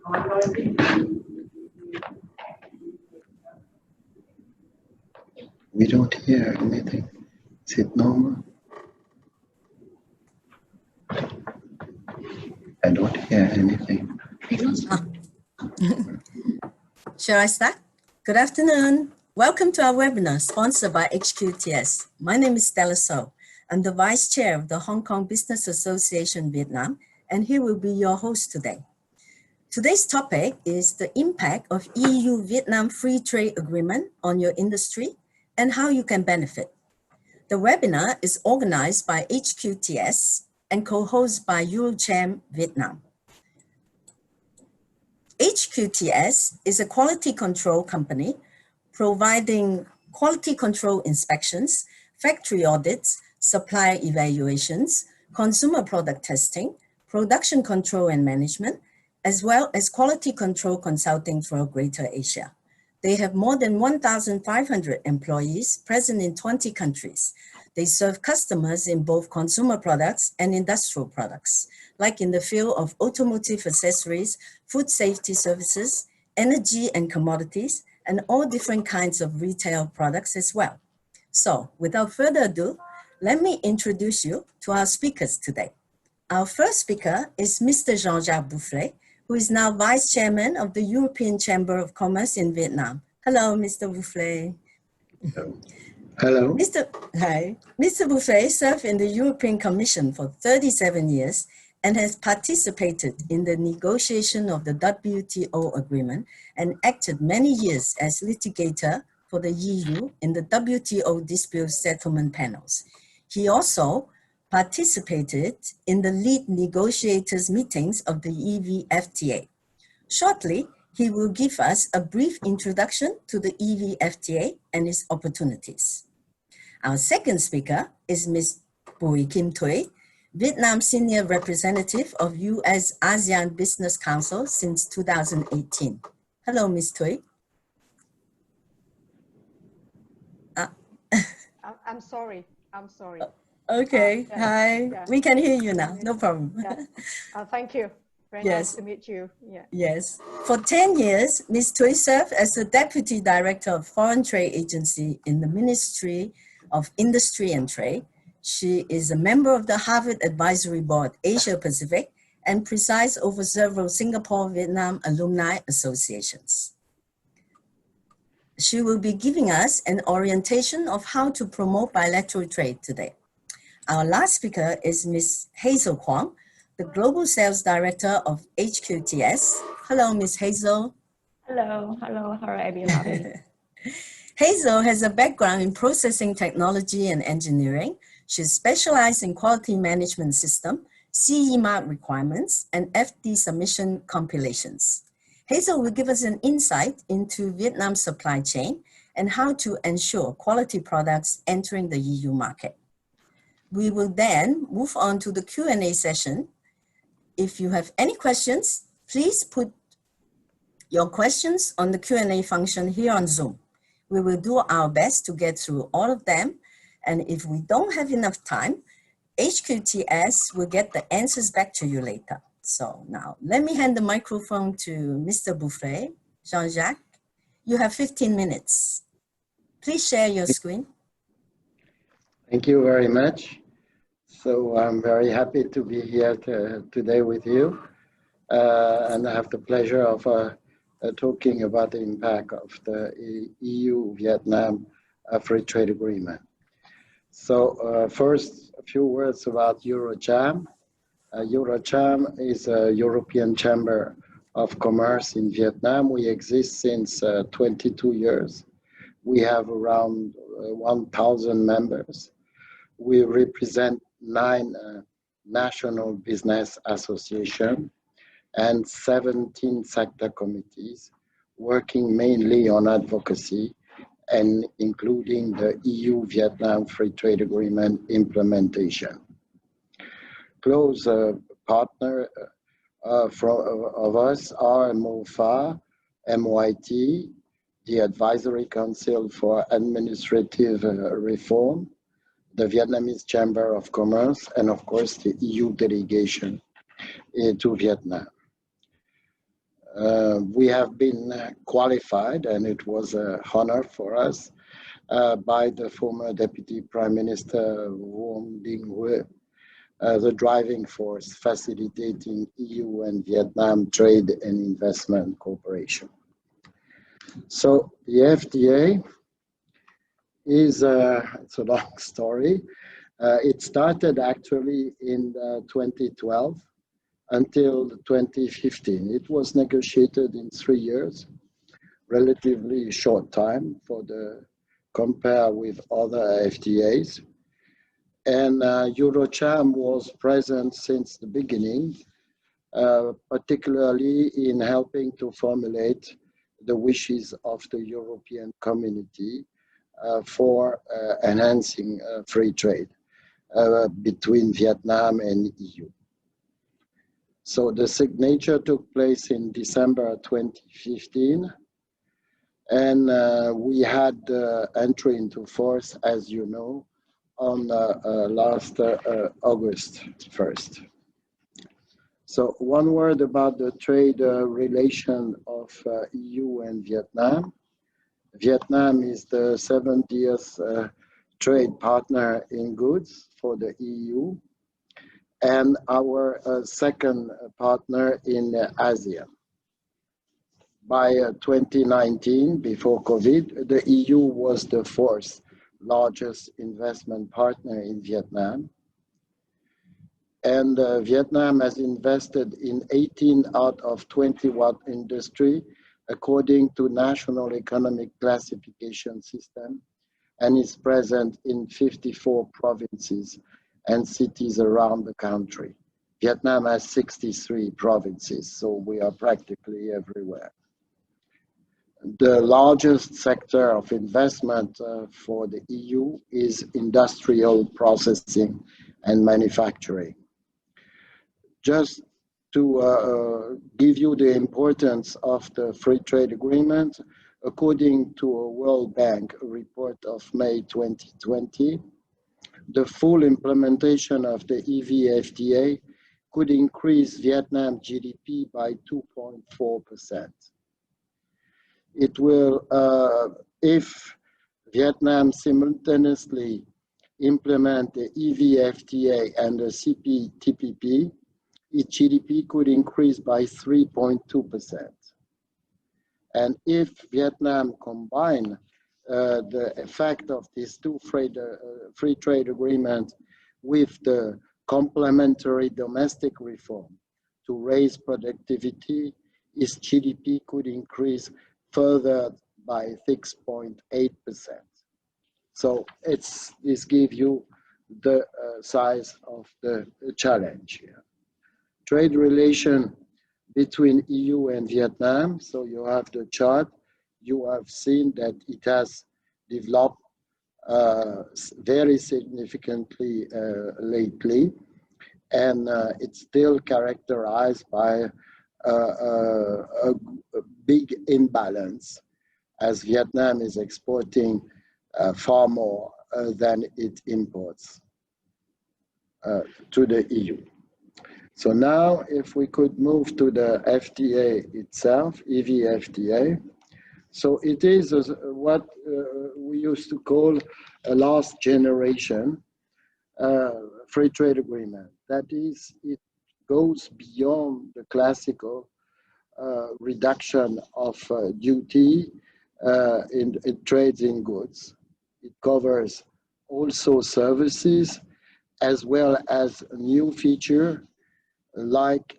We don't hear anything. Is it normal? I don't hear anything. Shall I start? Good afternoon. Welcome to our webinar sponsored by HQTS. My name is Stella So. I'm the Vice Chair of the Hong Kong Business Association Vietnam, and he will be your host today. Today's topic is the impact of EU-Vietnam Free Trade Agreement on your industry and how you can benefit. The webinar is organized by HQTS and co-hosted by Eurocham Vietnam. HQTS is a quality control company providing quality control inspections, factory audits, supply evaluations, consumer product testing, production control and management, as well as quality control consulting for Greater Asia. They have more than 1,500 employees present in 20 countries. They serve customers in both consumer products and industrial products, like in the field of automotive accessories, food safety services, energy and commodities, and all different kinds of retail products as well. So without further ado, let me introduce you to our speakers today. Our first speaker is Mr. Jean-Jacques Boufflet, who is now Vice Chairman of the European Chamber of Commerce in Vietnam. Hello, Mr. Boufflet. Hello. Hi. Mr. Boufflet served in the European Commission for 37 years and has participated in the negotiation of the WTO agreement and acted many years as litigator for the EU in the WTO dispute settlement panels. He also participated in the lead negotiators meetings of the EVFTA. Shortly, he will give us a brief introduction to the EVFTA and its opportunities. Our second speaker is Ms. Bùi Kim Thuy, Vietnam Senior Representative of U.S. ASEAN Business Council since 2018. Hello, Ms. Thuy. I'm sorry. Okay, yeah, hi. yeah. We can hear you now, no problem. Yeah. Thank you. Very nice to meet you. Yeah. Yes. For 10 years, Ms. Thuy served as the Deputy Director of Foreign Trade Agency in the Ministry of Industry and Trade. She is a member of the Harvard Advisory Board Asia Pacific and presides over several Singapore-Vietnam alumni associations. She will be giving us an orientation of how to promote bilateral trade today. Our last speaker is Ms. Hazel Kwong, the Global Sales Director of HQTS. Hello, Ms. Hazel. Hello, how are everybody? Hazel has a background in processing technology and engineering. She's specialized in quality management system, CE mark requirements, and FD submission compilations. Hazel will give us an insight into Vietnam's supply chain and how to ensure quality products entering the EU market. We will then move on to the Q&A session. If you have any questions, please put your questions on the Q&A function here on Zoom. We will do our best to get through all of them. And if we don't have enough time, HQTS will get the answers back to you later. So now let me hand the microphone to Mr. Boufflet. Jean-Jacques, you have 15 minutes. Please share your screen. Thank you very much. So I'm very happy to be here today with you. And I have the pleasure of talking about the impact of the EU-Vietnam Free Trade Agreement. So first, a few words about Eurocham. Eurocham is a European Chamber of Commerce in Vietnam. We exist since 22 years. We have around 1,000 members. We represent 9 national business associations and 17 sector committees working mainly on advocacy and including the EU-Vietnam Free Trade Agreement implementation. Close partner of us are MOFA, MYT, the Advisory Council for Administrative Reform, the Vietnamese Chamber of Commerce, and of course the EU delegation to Vietnam. We have been qualified, and it was an honor for us, by the former Deputy Prime Minister Vuong Dinh Hue, the driving force facilitating EU and Vietnam trade and investment cooperation. So the FTA is, it's a long story. It started actually in 2012 until 2015. It was negotiated in 3 years, relatively short time for the compare with other FTAs. And Eurocham was present since the beginning, particularly in helping to formulate the wishes of the European community for enhancing free trade between Vietnam and EU. So the signature took place in December 2015, and we had entry into force, as you know, on last August 1st. So one word about the trade relation of EU and Vietnam. Vietnam is the 70th trade partner in goods for the EU, and our second partner in ASEAN. By 2019, before COVID, the EU was the fourth largest investment partner in Vietnam. And Vietnam has invested in 18 out of 21 industry according to National Economic Classification System, and is present in 54 provinces and cities around the country. Vietnam has 63 provinces, so we are practically everywhere. The largest sector of investment for the EU is industrial processing and manufacturing. Just to give you the importance of the free trade agreement, according to a World Bank report of May 2020, the full implementation of the EVFTA could increase Vietnam GDP by 2.4%. It will, if Vietnam simultaneously implement the EVFTA and the CPTPP, its GDP could increase by 3.2%. And if Vietnam combine the effect of these two free trade agreements with the complementary domestic reform to raise productivity, its GDP could increase further by 6.8%. So this gives you the size of the challenge here. Trade relation between EU and Vietnam. So you have the chart. You have seen that it has developed very significantly lately, and it's still characterized by a big imbalance, as Vietnam is exporting far more than it imports to the EU. So now, if we could move to the FTA itself, EVFTA. So it is what we used to call a last generation free trade agreement. That is, it goes beyond the classical reduction of duty in trades in goods. It covers also services as well as a new feature like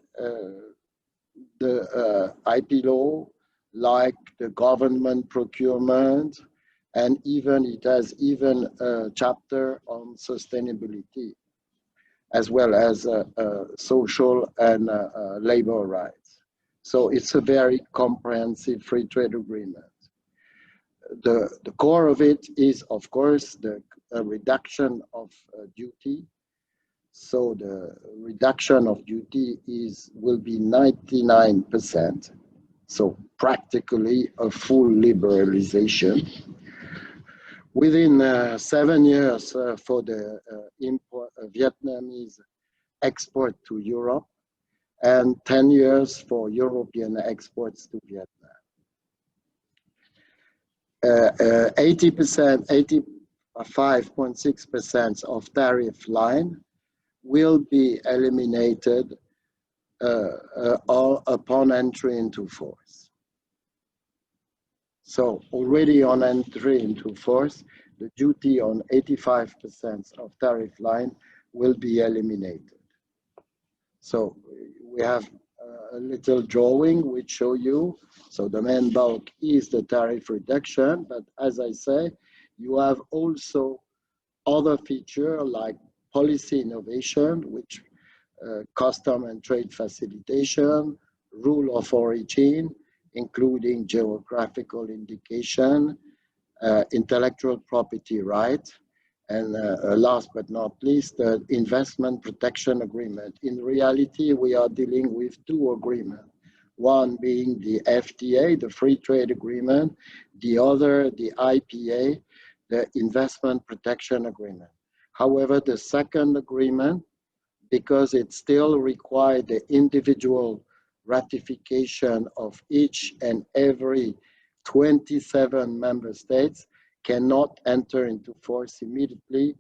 the IP law, like the government procurement, and even it has even a chapter on sustainability, as well as social and labor rights. So it's a very comprehensive free trade agreement. The core of it is, of course, the reduction of duty. So the reduction of duty will be 99%. So practically a full liberalization. Within 7 years for the Vietnamese export to Europe, and 10 years for European exports to Vietnam. 85.6% of tariff line will be eliminated upon entry into force. So already on entry into force, the duty on 85% of tariff line will be eliminated. So we have a little drawing which show you, so the main bulk is the tariff reduction, but as I say, you have also other features like policy innovation, which custom and trade facilitation, rule of origin, including geographical indication, intellectual property right, and last but not least, the investment protection agreement. In reality, we are dealing with two agreements, one being the FTA, the free trade agreement, the other, the IPA, the investment protection agreement. However, the second agreement, because it still requires the individual ratification of each and every 27 member states, cannot enter into force immediately.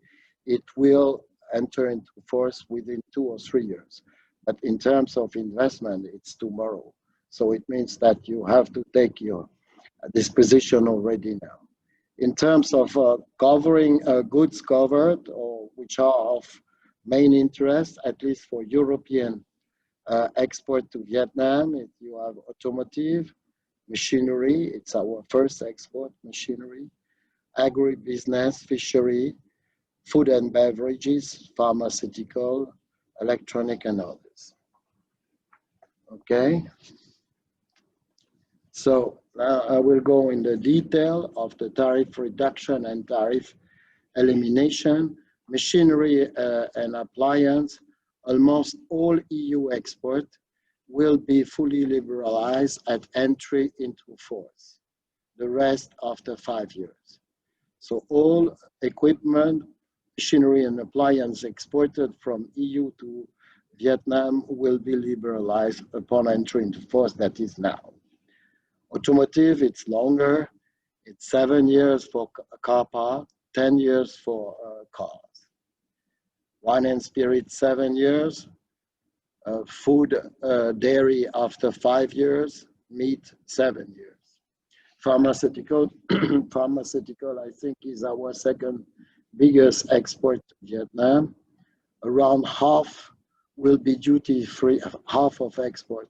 It will enter into force within 2 or 3 years. But in terms of investment, it's tomorrow. So it means that you have to take your disposition already now. In terms of covering goods covered, or which are of main interest, at least for European export to Vietnam, if you have automotive, machinery, it's our first export, machinery, agribusiness, fishery, food and beverages, pharmaceutical, electronic and others. Okay. So now I will go in the detail of the tariff reduction and tariff elimination. Machinery and appliance, almost all EU export will be fully liberalized at entry into force. The rest after 5 years. So all equipment, machinery and appliance exported from EU to Vietnam will be liberalized upon entry into force, that is now. Automotive, it's longer. It's 7 years for car part, 10 years for cars. Wine and spirit, 7 years. Food, dairy after 5 years. Meat, 7 years. Pharmaceutical, I think, is our second biggest export to Vietnam. Around half will be duty-free, half of export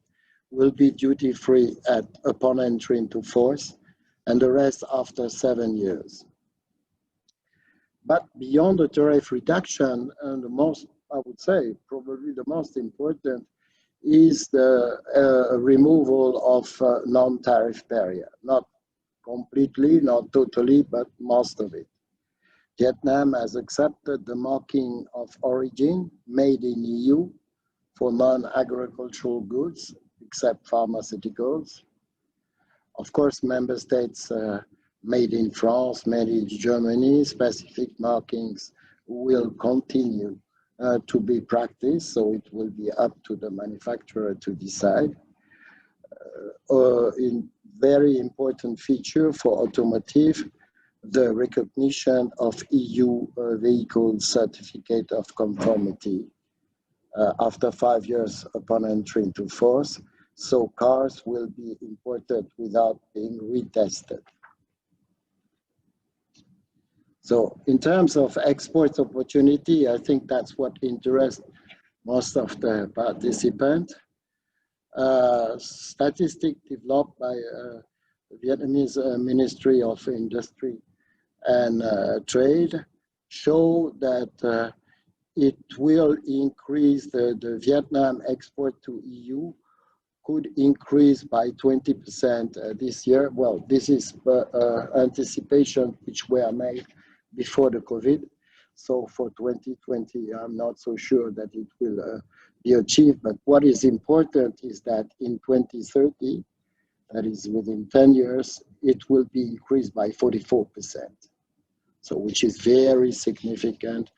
will be duty-free upon entry into force, and the rest after 7 years. But beyond the tariff reduction, and the most, I would say, probably the most important is the removal of non-tariff barrier. Not completely, not totally, but most of it. Vietnam has accepted the marking of origin made in EU for non-agricultural goods, except pharmaceuticals. Of course, member states made in France, made in Germany, specific markings will continue to be practiced, so it will be up to the manufacturer to decide. In very important feature for automotive, the recognition of EU vehicle certificate of conformity after 5 years upon entry into force, so cars will be imported without being retested. So in terms of export opportunity, I think that's what interests most of the participants. Statistics developed by the Vietnamese Ministry of Industry and Trade show that it will increase the Vietnam export to EU could increase by 20% this year. Well, this is anticipation which were made before the COVID. So for 2020, I'm not so sure that it will be achieved. But what is important is that in 2030, that is within 10 years, it will be increased by 44%. So which is very significant,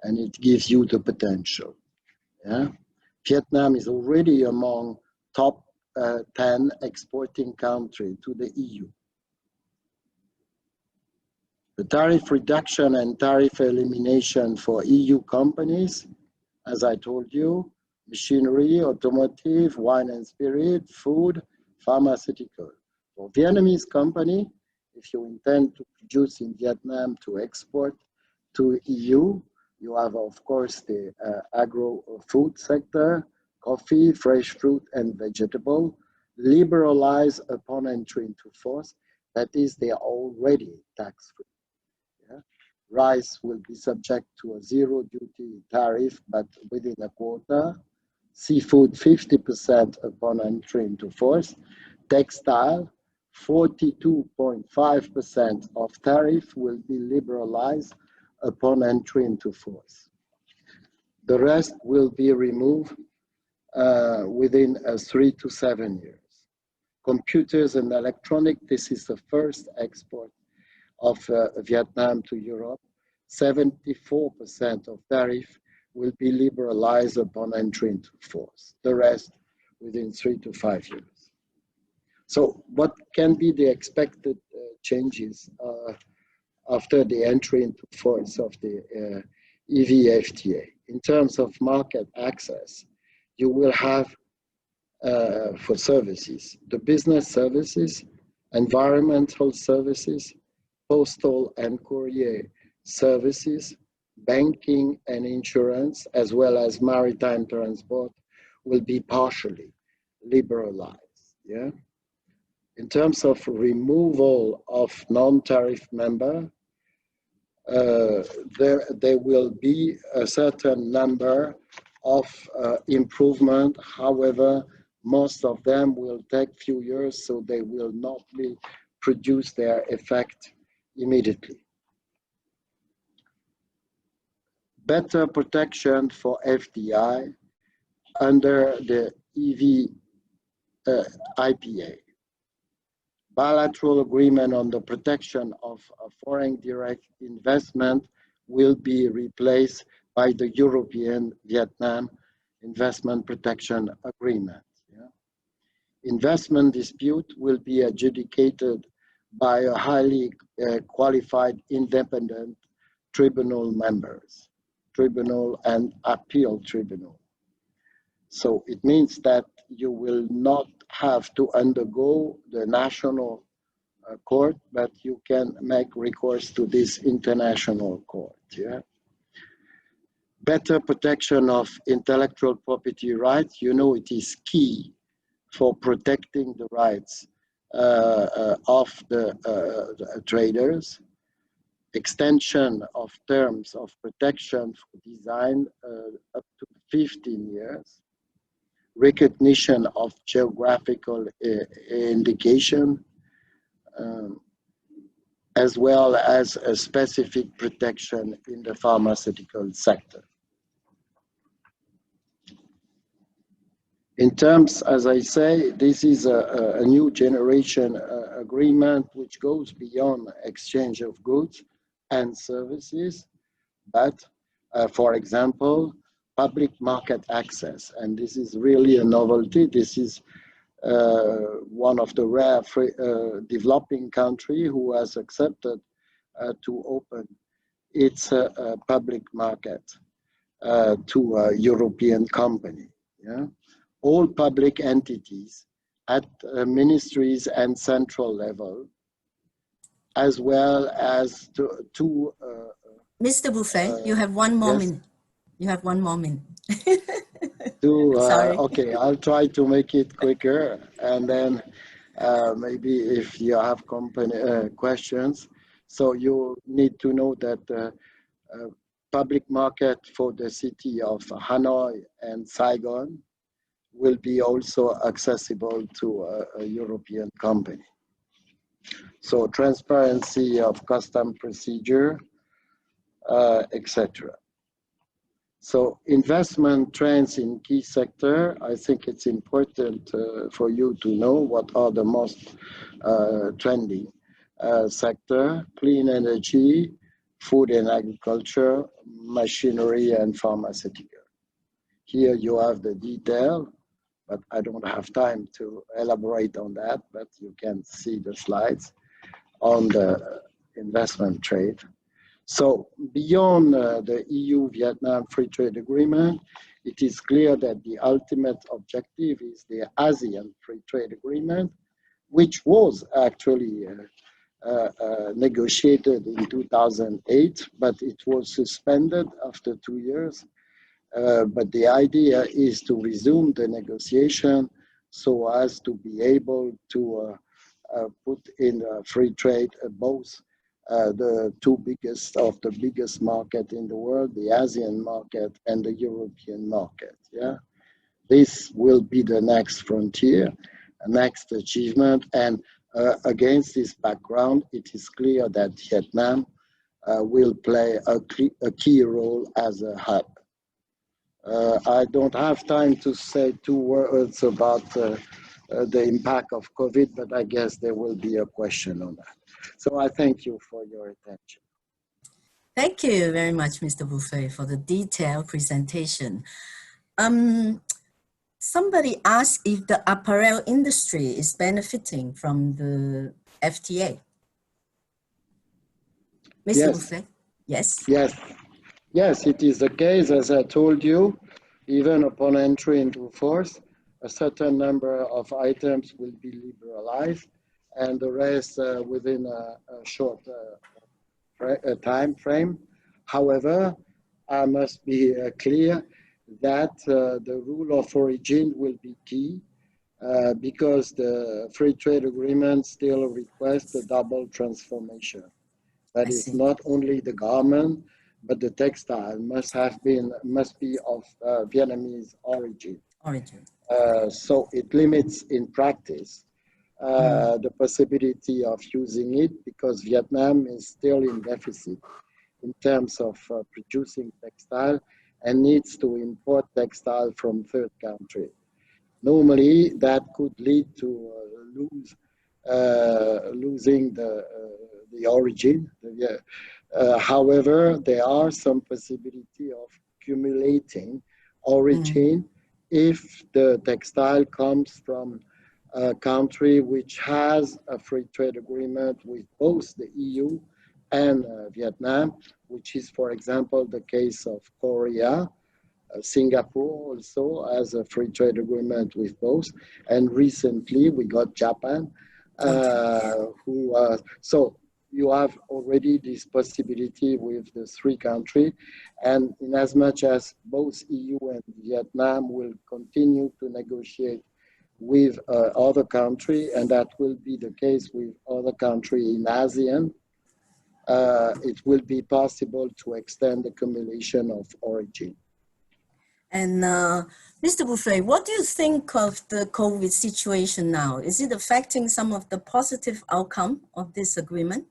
and it gives you the potential. Yeah. Vietnam is already among top 10 exporting countries to the EU. The tariff reduction and tariff elimination for EU companies, as I told you, machinery, automotive, wine and spirit, food, pharmaceutical. For Vietnamese company, if you intend to produce in Vietnam to export to EU, you have, of course, the agro-food sector, coffee, fresh fruit and vegetable, liberalized upon entry into force. That is, they are already tax-free. Yeah? Rice will be subject to a zero duty tariff, but within a quota. Seafood, 50% upon entry into force. Textile, 42.5% of tariff will be liberalized upon entry into force. The rest will be removed within 3 to 7 years. Computers and electronic, this is the first export of Vietnam to Europe. 74% of tariff will be liberalized upon entry into force. The rest within 3 to 5 years. So what can be the expected changes after the entry into force of the EVFTA? In terms of market access, you will have for services, the business services, environmental services, postal and courier services, banking and insurance, as well as maritime transport will be partially liberalized. Yeah. In terms of removal of non-tariff member, there will be a certain number of improvement. However, most of them will take few years, so they will not be produce their effect immediately. Better protection for FDI under the EVFTA. Bilateral agreement on the protection of foreign direct investment will be replaced by the European-Vietnam Investment Protection Agreement. Yeah. Investment dispute will be adjudicated by a highly qualified independent tribunal members, tribunal and appeal tribunal. So it means that you will not have to undergo the national court, but you can make recourse to this international court. Yeah. Better protection of intellectual property rights. You know, it is key for protecting the rights of the traders. Extension of terms of protection for design up to 15 years. Recognition of geographical indication, as well as a specific protection in the pharmaceutical sector. In terms, as I say, this is a new generation agreement which goes beyond exchange of goods and services, but for example, public market access, and this is really a novelty. This is one of the rare developing countries who has accepted to open its public market to a European company. Yeah? All public entities at ministries and central level, as well as to Mr. Buffet, you have one more yes. minute. You have one more minute. Sorry. Okay, I'll try to make it quicker, and then maybe if you have questions. So you need to know that public market for the city of Hanoi and Saigon will be also accessible to a European company. So transparency of custom procedure, etc. So investment trends in key sector, I think it's important for you to know what are the most trending sector: clean energy, food and agriculture, machinery and pharmaceutical. Here you have the detail, but I don't have time to elaborate on that, but you can see the slides on the investment trade. So beyond the EU-Vietnam Free Trade Agreement, it is clear that the ultimate objective is the ASEAN Free Trade Agreement, which was actually negotiated in 2008, but it was suspended after 2 years. But the idea is to resume the negotiation so as to be able to put in free trade both the two biggest market in the world, the ASEAN market and the European market. Yeah, this will be the next frontier, next achievement, and against this background, it is clear that Vietnam will play a key role as a hub. I don't have time to say 2 words about the impact of COVID, but I guess there will be a question on that. So I thank you for your attention. Thank you very much, Mr. Buffet, for the detailed presentation. Somebody asked if the apparel industry is benefiting from the FTA. Mr. Yes. Buffet? Yes. Yes. Yes, it is the case. As I told you, even upon entry into force, a certain number of items will be liberalized, and the rest within a short time frame. However, I must be clear that the rule of origin will be key because the free trade agreement still requests a double transformation. That is not only the garment, but the textile must be of Vietnamese origin. So it limits in practice the possibility of using it because Vietnam is still in deficit in terms of producing textile and needs to import textile from third country. Normally, that could lead to losing the origin. However, there are some possibility of accumulating origin if the textile comes from a country which has a free trade agreement with both the EU and Vietnam, which is, for example, the case of Korea. Singapore also has a free trade agreement with both, and recently we got Japan. So you have already this possibility with the 3 countries, and in as much as both EU and Vietnam will continue to negotiate with other countries, and that will be the case with other countries in ASEAN, it will be possible to extend the accumulation of origin. And Mr. Buffet, what do you think of the COVID situation now? Is it affecting some of the positive outcome of this agreement?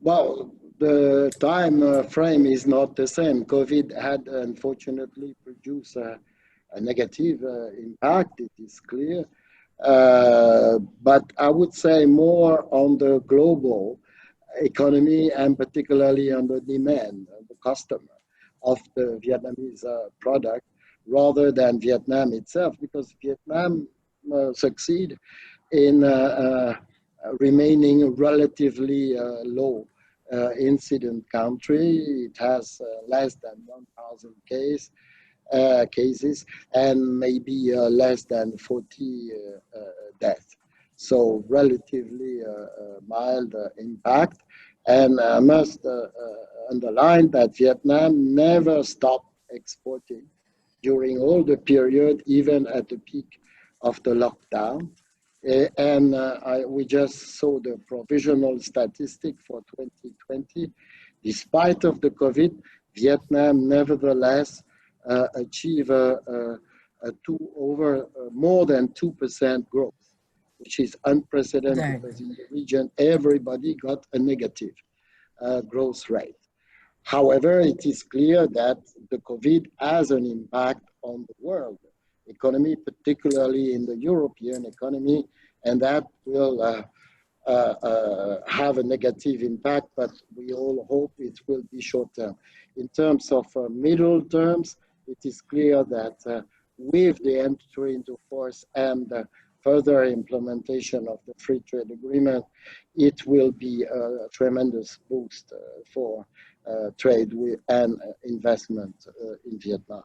Well, the time frame is not the same. COVID had unfortunately produced a negative impact, it is clear. But I would say more on the global economy and particularly on the demand, the customer of the Vietnamese product rather than Vietnam itself, because Vietnam succeed in remaining relatively low incident country. It has less than 1,000 cases and maybe less than 40 deaths. So relatively mild impact. And I must underline that Vietnam never stopped exporting during all the period, even at the peak of the lockdown. And we just saw the provisional statistic for 2020. Despite of the COVID, Vietnam nevertheless achieved more than 2% growth, which is unprecedented because in the region, everybody got a negative growth rate. However, it is clear that the COVID has an impact on the world economy, particularly in the European economy, and that will have a negative impact, but we all hope it will be short-term. In terms of middle terms, it is clear that with the entry into force and further implementation of the free trade agreement, it will be a tremendous boost for trade and investment in Vietnam.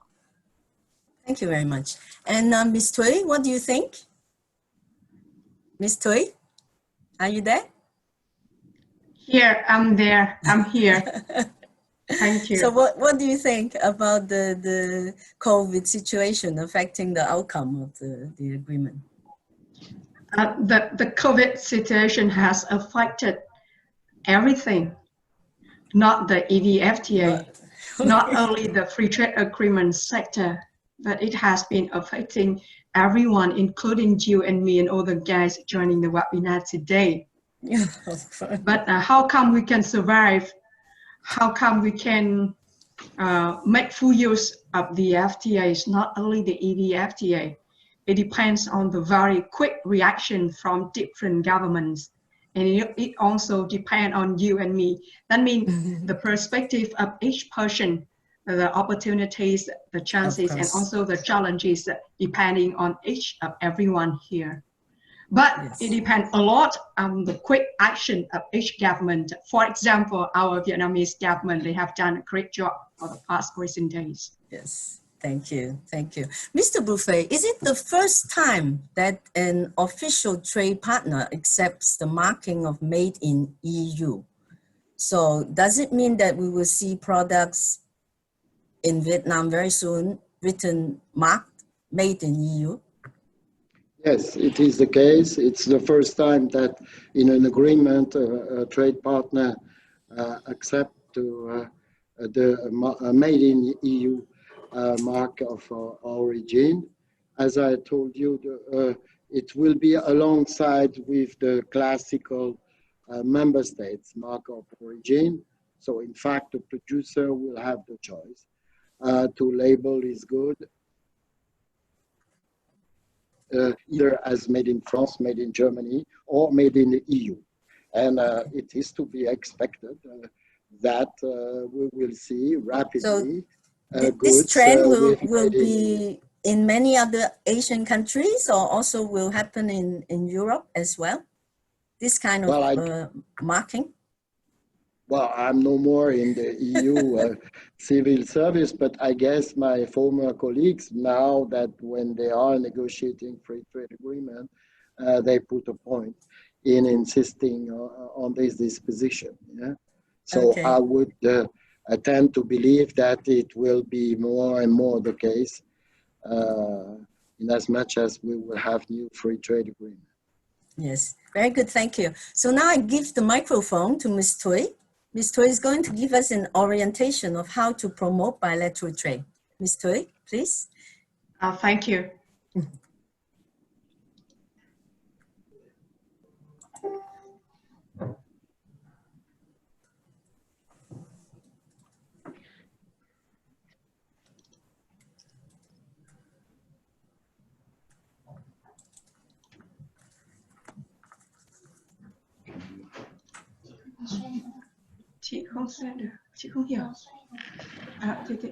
Thank you very much. And Ms. Thuy, what do you think? Ms. Thuy, are you there? Here, I'm there, I'm here. Thank you. So what do you think about the COVID situation affecting the outcome of the agreement? The COVID situation has affected everything, not the EVFTA, not only the free trade agreement sector, but it has been affecting everyone, including you and me and all the guys joining the webinar today. Yeah. But how come we can survive? How come we can make full use of the FTAs, not only the EVFTA? It depends on the very quick reaction from different governments. And it also depends on you and me. That means the perspective of each person, the opportunities, the chances, and also the challenges depending on each of everyone here. But yes, it depends a lot on the quick action of each government. For example, our Vietnamese government, they have done a great job for the past recent days. Yes, thank you, thank you. Mr. Buffet, is it the first time that an official trade partner accepts the marking of made in EU? So does it mean that we will see products in Vietnam very soon written, marked, made in EU? Yes, it is the case. It's the first time that in an agreement, a trade partner accept the made in EU mark of origin. As I told you, it will be alongside with the classical member states mark of origin. So in fact, the producer will have the choice to label is good, either as made in France, made in Germany, or made in the EU. And it is to be expected that we will see rapidly this goods, trend will be in many other Asian countries, or also will happen in Europe as well? This kind of marking? Well, I'm no more in the EU civil service, but I guess my former colleagues, now that when they are negotiating free trade agreement, they put a point in insisting on this disposition. Yeah? So Okay. I would tend to believe that it will be more and more the case in as much as we will have new free trade agreement. Yes, very good, thank you. So now I give the microphone to Ms. Thuy. Ms. Thuy is going to give us an orientation of how to promote bilateral trade. Ms. Thuy, please. Thank you. Chị không xem được, chị không hiểu. Thì.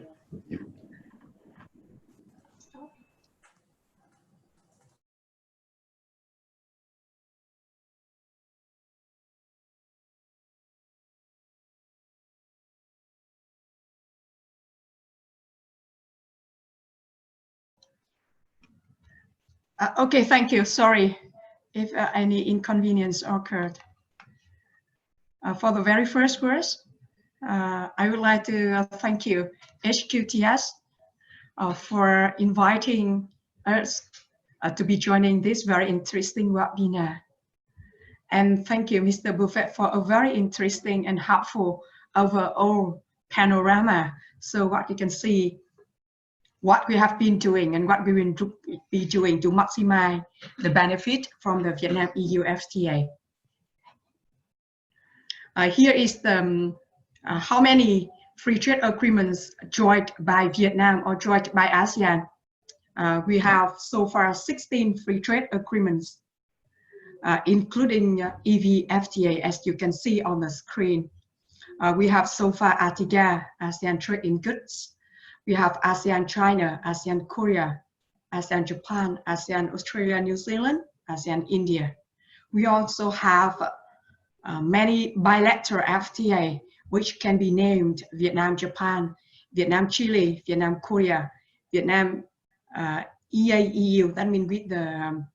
Okay, thank you. Sorry if any inconvenience occurred. For the very first verse, I would like to thank you, HQTS, for inviting us to be joining this very interesting webinar. And thank you, Mr. Buffet, for a very interesting and helpful overall panorama. So what you can see, what we have been doing and what we will be doing to maximize the benefit from the Vietnam-EU FTA. Here is the how many free trade agreements joined by Vietnam or joined by ASEAN. We have so far 16 free trade agreements. including EVFTA, as you can see on the screen. We have so far ASEAN, ASEAN Trade in Goods. We have ASEAN China, ASEAN Korea, ASEAN Japan, ASEAN Australia, New Zealand, ASEAN India. We also have many bilateral FTA, which can be named Vietnam Japan, Vietnam Chile, Vietnam Korea, Vietnam EAEU, that means with the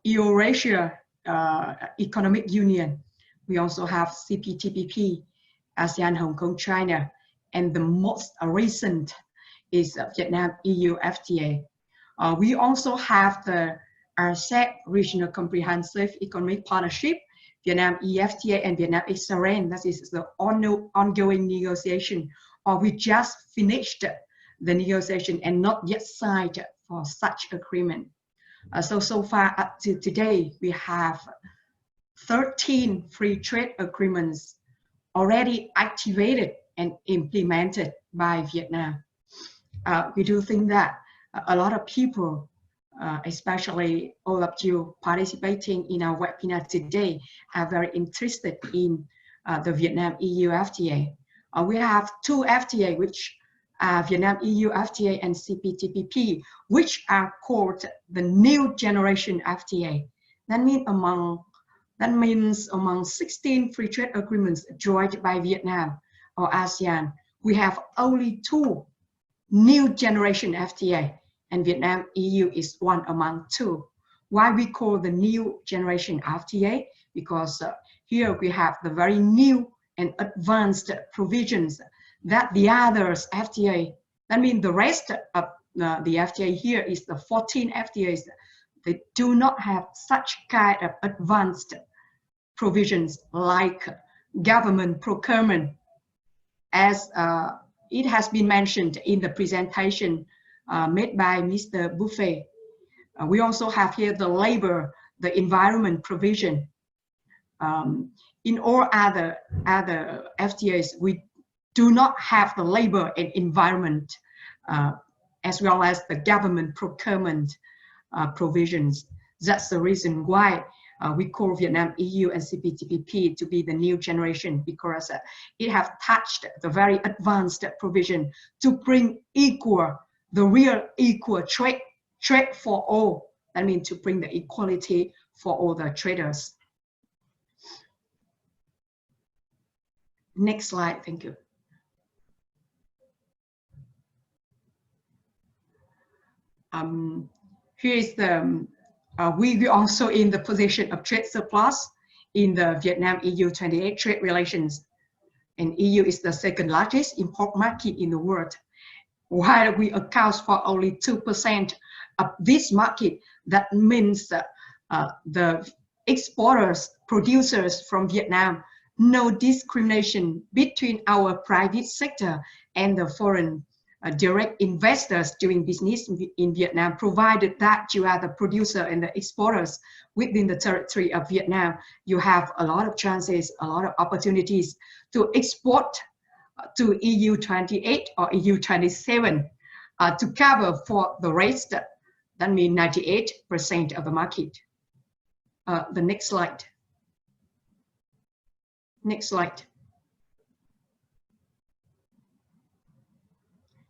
Eurasia Economic Union. We also have CPTPP, ASEAN Hong Kong China, and the most recent is Vietnam EU FTA. We also have the RCEP, Regional Comprehensive Economic Partnership, Vietnam EVFTA, and Vietnam XRN. That is the ongoing negotiation, or we just finished the negotiation and not yet signed for such agreement. So far up to today, we have 13 free trade agreements already activated and implemented by Vietnam. We do think that a lot of people, especially all of you participating in our webinar today, are very interested in the Vietnam EU FTA. We have two FTA, which are Vietnam EU FTA and CPTPP, which are called the new generation FTA. That means among 16 free trade agreements joined by Vietnam or ASEAN, we have only two new generation FTA, and Vietnam EU is one among two. Why we call the new generation FTA? Because here we have the very new and advanced provisions that the others FTA, that means the rest of the FTA here is the 14 FTAs, they do not have such kind of advanced provisions like government procurement, as it has been mentioned in the presentation made by Mr. Buffet. We also have here the labor, the environment provision. In all other FTAs, we do not have the labor and environment as well as the government procurement provisions. That's the reason why we call Vietnam EU and CPTPP to be the new generation, because it has touched the very advanced provision to bring equal, the real equal trade for all. That means to bring the equality for all the traders. Next slide, thank you. Here is the, we also in the position of trade surplus in the Vietnam EU 28 trade relations. And EU is the second largest import market in the world. While we account for only 2% of this market, that means that the exporters, producers from Vietnam, no discrimination between our private sector and the foreign direct investors doing business in Vietnam, provided that you are the producer and the exporters within the territory of Vietnam. You have a lot of chances, a lot of opportunities to export to EU 28 or EU 27 to cover for the rest, that means 98% of the market. The next slide. Next slide.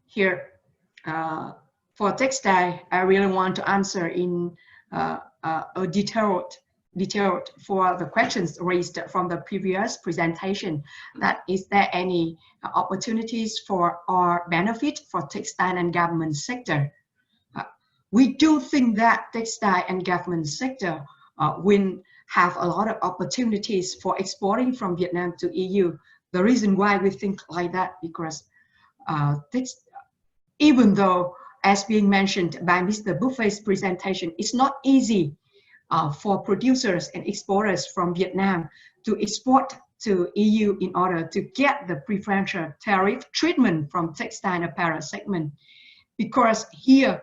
Here, for textile, I really want to answer in a detailed for the questions raised from the previous presentation. That is there any opportunities for or benefit for textile and government sector? We do think that textile and government sector will have a lot of opportunities for exporting from Vietnam to EU. The reason why we think like that, because even though, as being mentioned by Mr. Buffet's presentation, it's not easy for producers and exporters from Vietnam to export to EU in order to get the preferential tariff treatment from textile and apparel segment, because here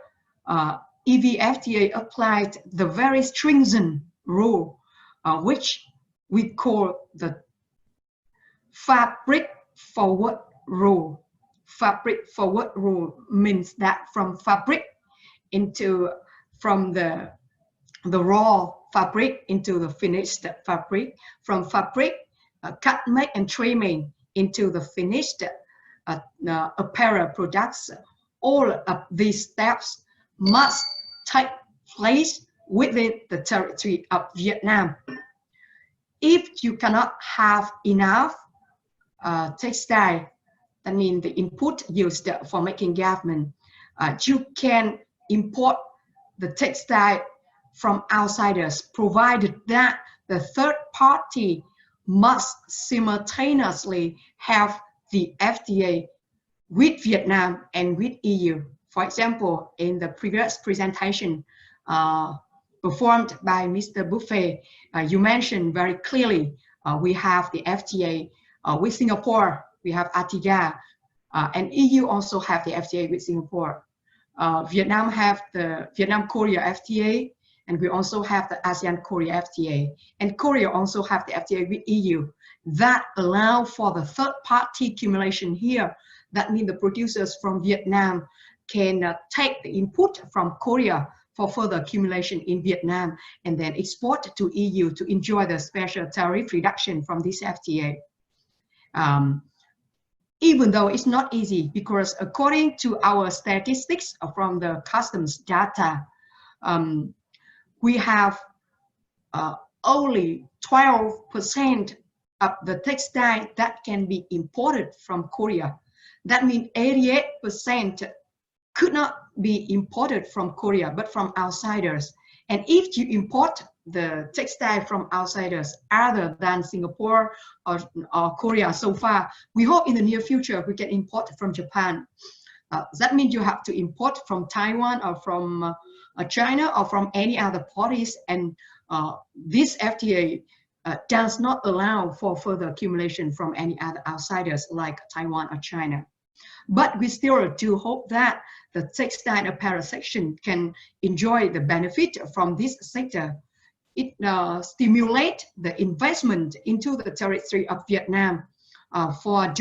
EVFTA applied the very stringent rule, which we call the fabric forward rule. Fabric forward rule means that from fabric from the the raw fabric into the finished fabric, from fabric, cut, make, and trimming into the finished apparel products. All of these steps must take place within the territory of Vietnam. If you cannot have enough textile, that means the input used for making garment, you can import the textile from outsiders, provided that the third party must simultaneously have the FTA with Vietnam and with EU. For example, in the previous presentation performed by Mr. Buffet, you mentioned very clearly we have the FTA with Singapore, we have ATIGA, and EU also have the FTA with Singapore. Vietnam have the Vietnam-Korea FTA, and we also have the ASEAN-Korea FTA. And Korea also have the FTA with EU that allow for the third-party accumulation here. That means the producers from Vietnam can take the input from Korea for further accumulation in Vietnam and then export to EU to enjoy the special tariff reduction from this FTA. Even though it's not easy, because according to our statistics from the customs data, we have only 12% of the textile that can be imported from Korea. That means 88% could not be imported from Korea, but from outsiders. And if you import the textile from outsiders other than Singapore or Korea so far, we hope in the near future we can import from Japan. That means you have to import from Taiwan or from China or from any other parties, and this FTA does not allow for further accumulation from any other outsiders like Taiwan or China. But we still do hope that the textile apparel section can enjoy the benefit from this sector. It stimulates the investment into the territory of Vietnam for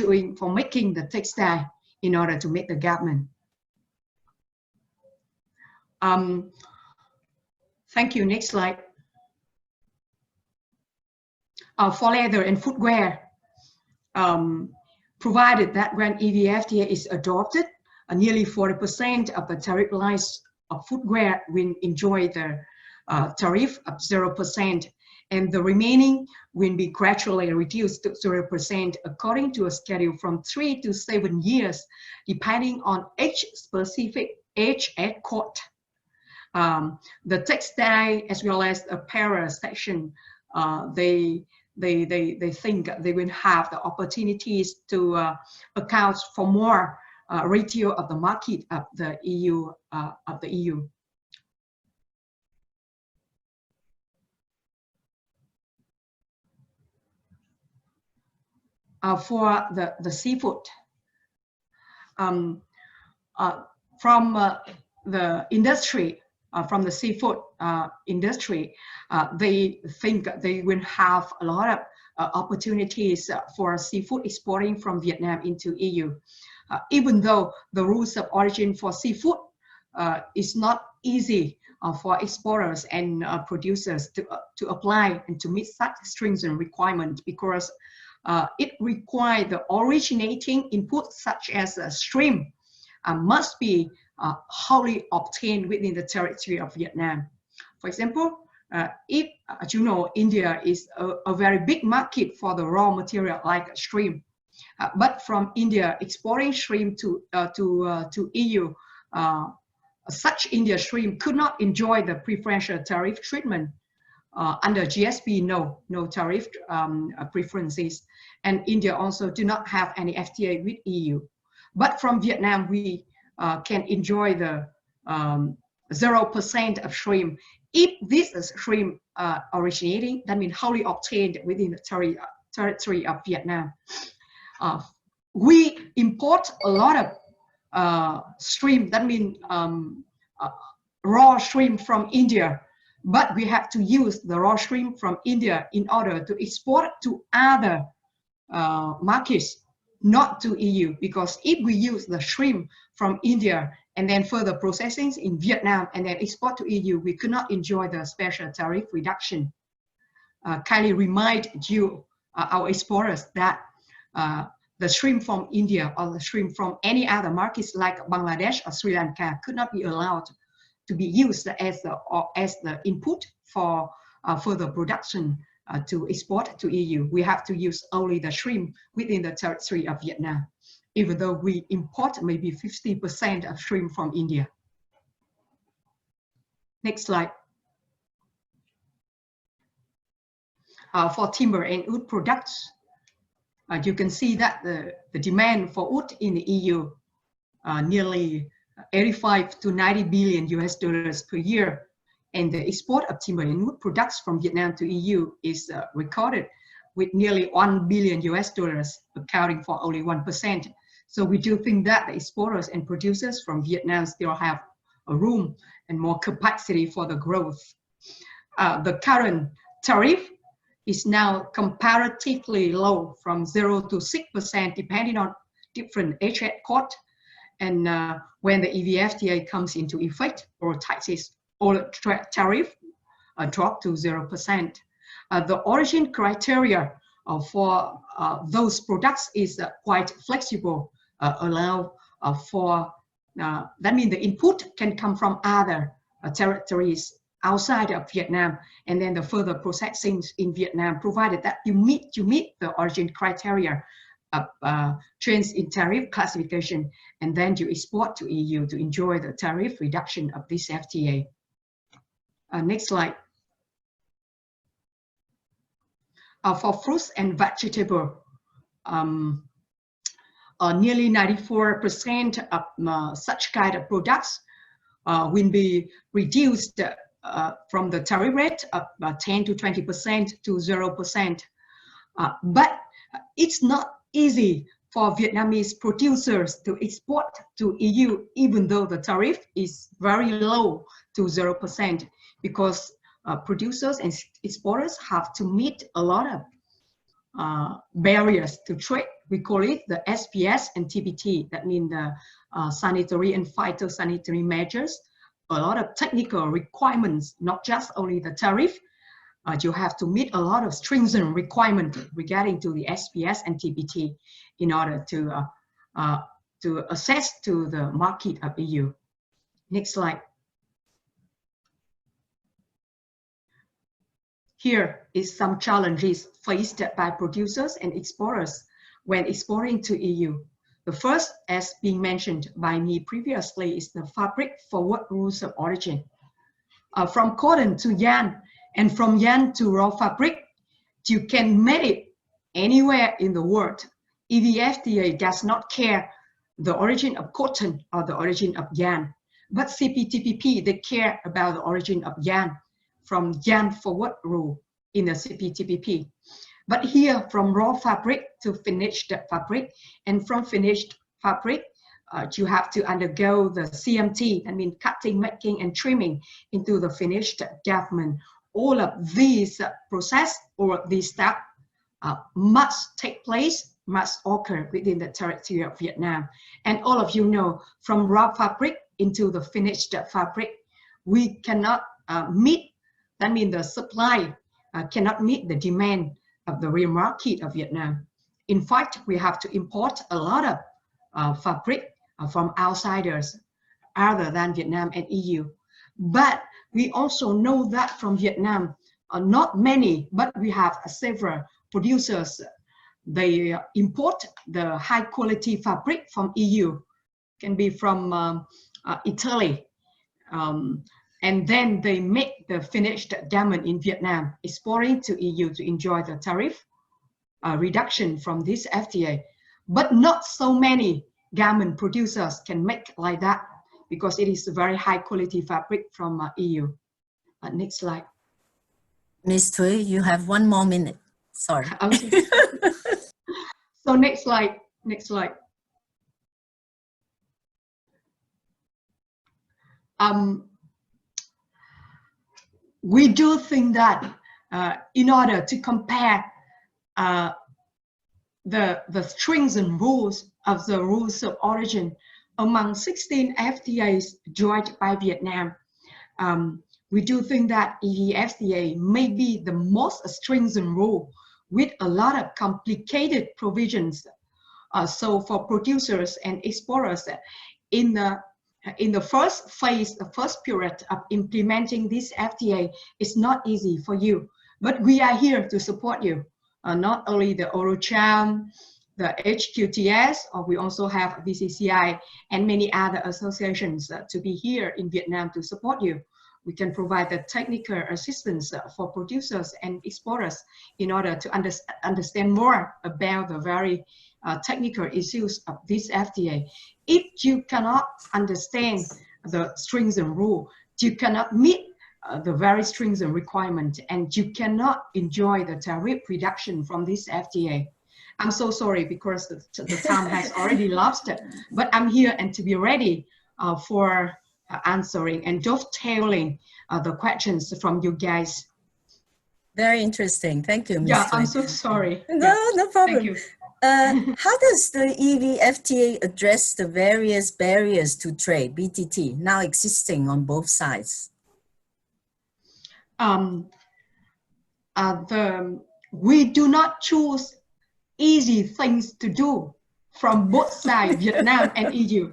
making the textile in order to make the garment. Thank you. Next slide. For leather and footwear, provided that when EVFTA is adopted, nearly 40% of the tariff lines of footwear will enjoy the tariff of 0%, and the remaining will be gradually reduced to 0% according to a schedule from 3 to 7 years, depending on each specific age at court. The textile as well as apparel section, they think they will have the opportunities to account for more ratio of the market of the EU. For the seafood, from the industry, from the seafood industry, they think they will have a lot of opportunities for seafood exporting from Vietnam into EU. Even though the rules of origin for seafood is not easy for exporters and producers to apply and to meet such stringent requirements, because it requires the originating input such as shrimp must be wholly obtained within the territory of Vietnam. For example, if you know, India is a very big market for the raw material like shrimp, but from India exporting shrimp to EU, such India shrimp could not enjoy the preferential tariff treatment. Under GSP, no tariff preferences, and India also do not have any FTA with EU. But from Vietnam, we can enjoy the 0% of shrimp. If this is shrimp originating, that means wholly obtained within the territory of Vietnam. We import a lot of shrimp, that means raw shrimp from India, but we have to use the raw shrimp from India in order to export to other markets, not to EU, because if we use the shrimp from India and then further processing in Vietnam, and then export to EU, we could not enjoy the special tariff reduction. Kindly remind you, our exporters, that the shrimp from India or the shrimp from any other markets like Bangladesh or Sri Lanka could not be allowed to be used as the input for further production to export to EU. We have to use only the shrimp within the territory of Vietnam, even though we import maybe 50% of shrimp from India. Next slide. For timber and wood products, you can see that the demand for wood in the EU nearly 85 to 90 billion US dollars per year, and the export of timber and wood products from Vietnam to EU is recorded with nearly 1 billion US dollars, accounting for only 1%. So we do think that the exporters and producers from Vietnam still have a room and more capacity for the growth. The current tariff is now comparatively low, from 0 to 6%, depending on different HH code. And when the EVFTA comes into effect, or taxes or tariff drop to 0%. The origin criteria for those products is quite flexible, allow for, that means the input can come from other territories outside of Vietnam, and then the further processing in Vietnam, provided that you meet the origin criteria of change in tariff classification, and then you export to EU to enjoy the tariff reduction of this FTA. Next slide. For fruits and vegetables, nearly 94% of such kind of products will be reduced from the tariff rate of 10 to 20% to 0%. But it's not easy for Vietnamese producers to export to EU, even though the tariff is very low to 0%, because producers and exporters have to meet a lot of barriers to trade. We call it the SPS and TBT, that means the sanitary and phytosanitary measures, a lot of technical requirements, not just only the tariff. You have to meet a lot of stringent requirements regarding to the SPS and TBT in order to access to the market of EU. Next slide. Here is some challenges faced by producers and exporters when exporting to EU. The first, as being mentioned by me previously, is the fabric forward rules of origin. From cotton to yarn, and from yarn to raw fabric, you can make it anywhere in the world. EVFTA does not care the origin of cotton or the origin of yarn, but CPTPP, they care about the origin of yarn, from yarn forward rule in the CPTPP. But here, from raw fabric to finished fabric, and from finished fabric, you have to undergo the CMT, I mean cutting, making, and trimming into the finished garment. All of these process or these steps must take place, must occur within the territory of Vietnam. And all of you know, from raw fabric into the finished fabric, we cannot meet, that means the supply cannot meet the demand of the real market of Vietnam. In fact, we have to import a lot of fabric from outsiders other than Vietnam and EU. But we also know that from Vietnam, not many, but we have several producers. They import the high quality fabric from EU, can be from Italy. And then they make the finished garment in Vietnam, exporting to EU to enjoy the tariff reduction from this FTA. But not so many garment producers can make like that, because it is a very high quality fabric from EU. Next slide. Ms. Thuy, you have 1 more minute. Sorry. So next slide. Next slide. We do think that in order to compare the strings and rules of the rules of origin among 16 FTAs joined by Vietnam, we do think that EVFTA may be the most stringent rule with a lot of complicated provisions. So for producers and exporters, in the first phase, the first period of implementing this FTA, it's not easy for you. But we are here to support you. Not only the Eurocham, the HQTS, or we also have BCCI and many other associations to be here in Vietnam to support you. We can provide the technical assistance for producers and exporters in order to understand more about the very technical issues of this FTA. If you cannot understand the stringent rule, you cannot meet the very stringent requirement, and you cannot enjoy the tariff reduction from this FTA. I'm so sorry because the time has already lapsed, but I'm here and to be ready for answering and dovetailing the questions from you guys. Very interesting. Thank you, Ms. Yeah, Thuy. I'm so sorry. No, no problem. Thank you. How does the EVFTA address the various barriers to trade, BTT, now existing on both sides? We do not choose easy things to do from both sides, Vietnam and EU.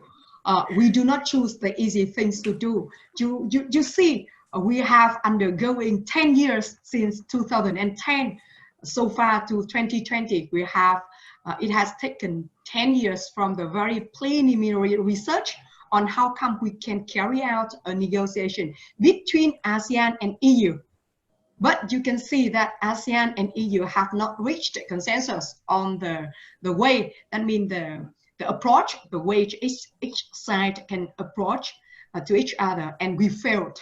We do not choose the easy things to do. You see, we have undergoing 10 years since 2010 so far to 2020. We have it has taken 10 years from the very preliminary research on how come we can carry out a negotiation between ASEAN and EU. But you can see that ASEAN and EU have not reached a consensus on the way, that means the approach, the way each side can approach to each other, and we failed.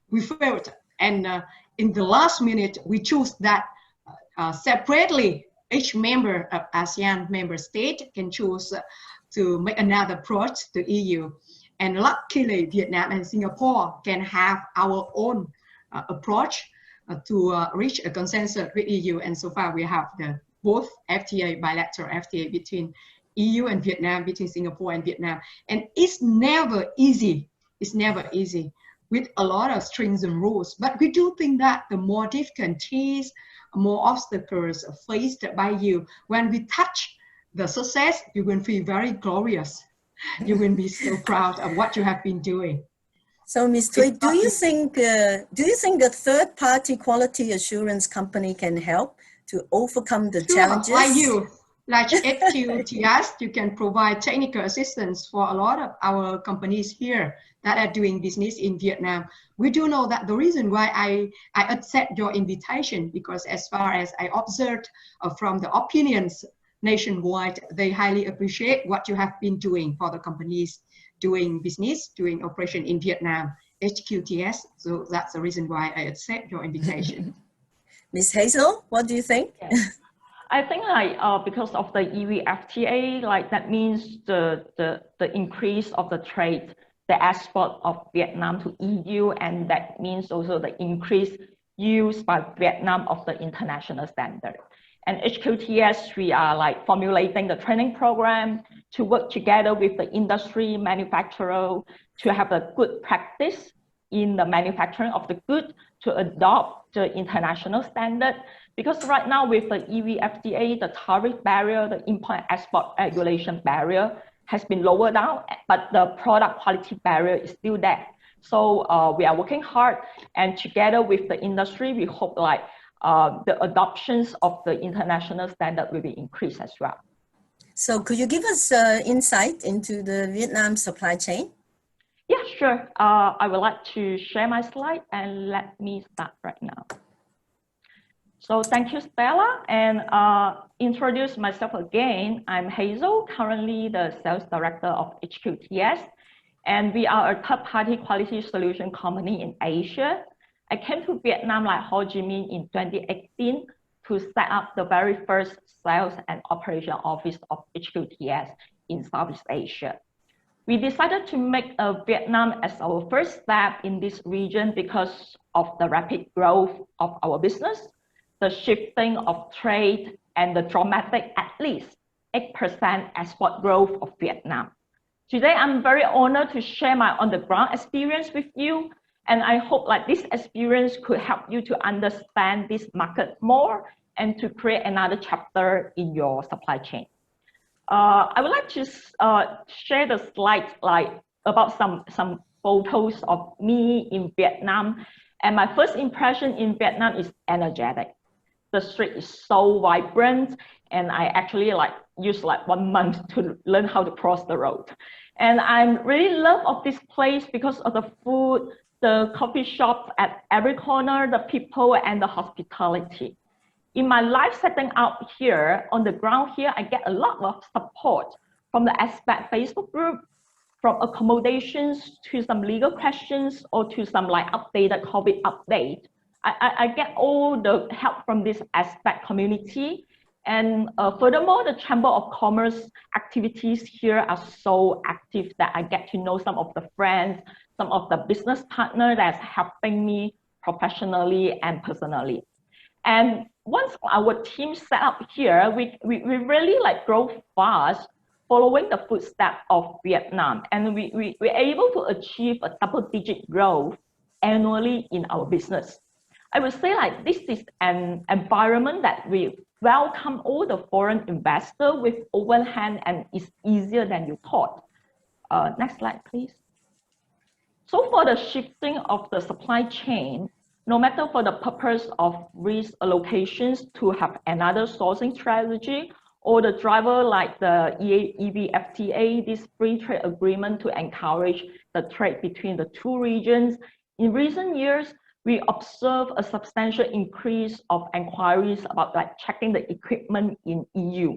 We failed, and in the last minute, we choose that separately, each member of ASEAN member state can choose to make another approach to EU. And luckily, Vietnam and Singapore can have our own approach to reach a consensus with EU. And so far, we have both FTA, bilateral FTA between EU and Vietnam, between Singapore and Vietnam. And it's never easy. It's never easy with a lot of strings and rules. But we do think that the more difficulties, more obstacles faced by you, when we touch the success, you will feel very glorious. You will be so proud of what you have been doing. So, Ms. Thuy, do you think a third-party quality assurance company can help to overcome the challenges? Like you, like HQTS, you can provide technical assistance for a lot of our companies here that are doing business in Vietnam. We do know that the reason why I accept your invitation, because as far as I observed from the opinions nationwide, they highly appreciate what you have been doing for the companies doing business, doing operation in Vietnam, HQTS. So that's the reason why I accept your invitation. Ms. Hazel, what do you think? Yes. I think because of the EVFTA, that means the increase of the trade, the export of Vietnam to EU, and that means also the increased use by Vietnam of the international standard. And HQTS, we are formulating the training program to work together with the industry manufacturer to have a good practice in the manufacturing of the good to adopt the international standard. Because right now with the EVFTA, the tariff barrier, the import-export regulation barrier has been lowered down, but the product quality barrier is still there. So we are working hard, and together with the industry, we hope the adoptions of the international standard will be increased as well. So could you give us insight into the Vietnam supply chain? Yeah, sure. I would like to share my slide, and let me start right now. So thank you, Stella, and introduce myself again. I'm Hazel, currently the sales director of HQTS, and we are a third-party quality solution company in Asia. I came to Vietnam like Ho Chi Minh in 2018 to set up the very first sales and operation office of HQTS in Southeast Asia. We decided to make Vietnam as our first step in this region because of the rapid growth of our business, the shifting of trade, and the dramatic at least 8% export growth of Vietnam. Today, I'm very honored to share my on-the-ground experience with you. And I hope like this experience could help you to understand this market more and to create another chapter in your supply chain. I would like to share the slides like about some photos of me in Vietnam. And my first impression in Vietnam is energetic. The street is so vibrant, and I actually like used like 1 month to learn how to cross the road. And I really love of this place because of the food, the coffee shops at every corner, the people, and the hospitality. In my life setting out here, on the ground here, I get a lot of support from the expat Facebook group, from accommodations to some legal questions or to some like updated COVID update. I get all the help from this expat community. And furthermore, the Chamber of Commerce activities here are so active that I get to know some of the friends, some of the business partners that's helping me professionally and personally. And once our team set up here, we really like grow fast following the footsteps of Vietnam. And we're able to achieve a double-digit growth annually in our business. I would say like this is an environment that we welcome all the foreign investors with open hand, and it's easier than you thought. Next slide, please. So for the shifting of the supply chain, no matter for the purpose of risk allocations to have another sourcing strategy, or the driver like the EVFTA, this free trade agreement to encourage the trade between the two regions, in recent years, we observe a substantial increase of inquiries about like checking the equipment in EU.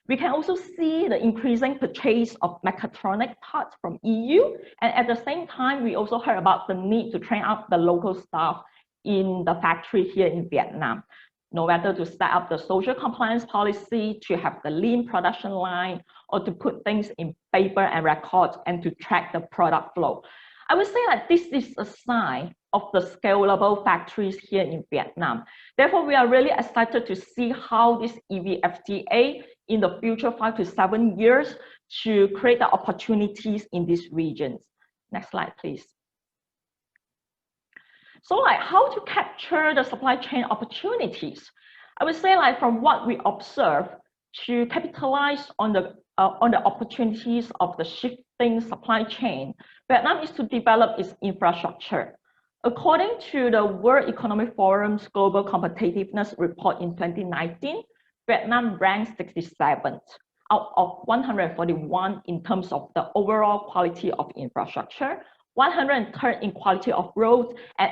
We can also see the increasing purchase of mechatronic parts from EU. And at the same time, we also heard about the need to train up the local staff in the factory here in Vietnam. No matter to set up the social compliance policy, to have the lean production line, or to put things in paper and records and to track the product flow. I would say that this is a sign of the scalable factories here in Vietnam. Therefore, we are really excited to see how this EVFTA in the future 5 to 7 years to create the opportunities in these regions. Next slide, please. So like how to capture the supply chain opportunities? I would say like from what we observe, to capitalize on the opportunities of the shifting supply chain, Vietnam is to develop its infrastructure. According to the World Economic Forum's Global Competitiveness Report in 2019, Vietnam ranks 67th out of 141 in terms of the overall quality of infrastructure, 103rd in quality of roads, and